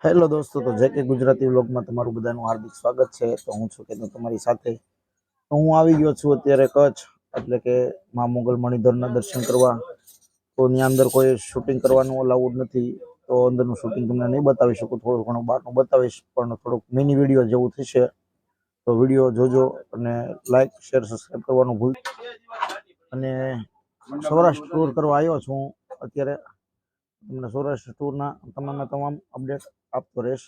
Hello દોસ્તો, તો જે કે ગુજરાતી વ્લોગમાં તમારું બધાનું હાર્દિક સ્વાગત છે। તો હું છું કે તમારી સાથે તો હું આવી ગયો છું અત્યારે કચ્છ, એટલે કે મા મોગલ મણિધરના દર્શન કરવા। તો ત્યાં અંદર કોઈ શૂટિંગ કરવાનું અલાઉડ નથી, તો અંદરનું શૂટિંગ તમને નહીં બતાવી શકું। થોડું ઘણું બહારનું બતાવીશ, પણ થોડુંક મિની વિડીયો જેવું થશે। તો વિડીયો જોજો અને લાઈક શેર સબસ્ક્રાઈબ કરવાનું ભૂલ। અને સૌરાષ્ટ્ર ટૂર કરવા આવ્યો છું અત્યારે, તમને સૌરાષ્ટ્ર ટૂરના તમામ અપડેટ આપતો રહીશ।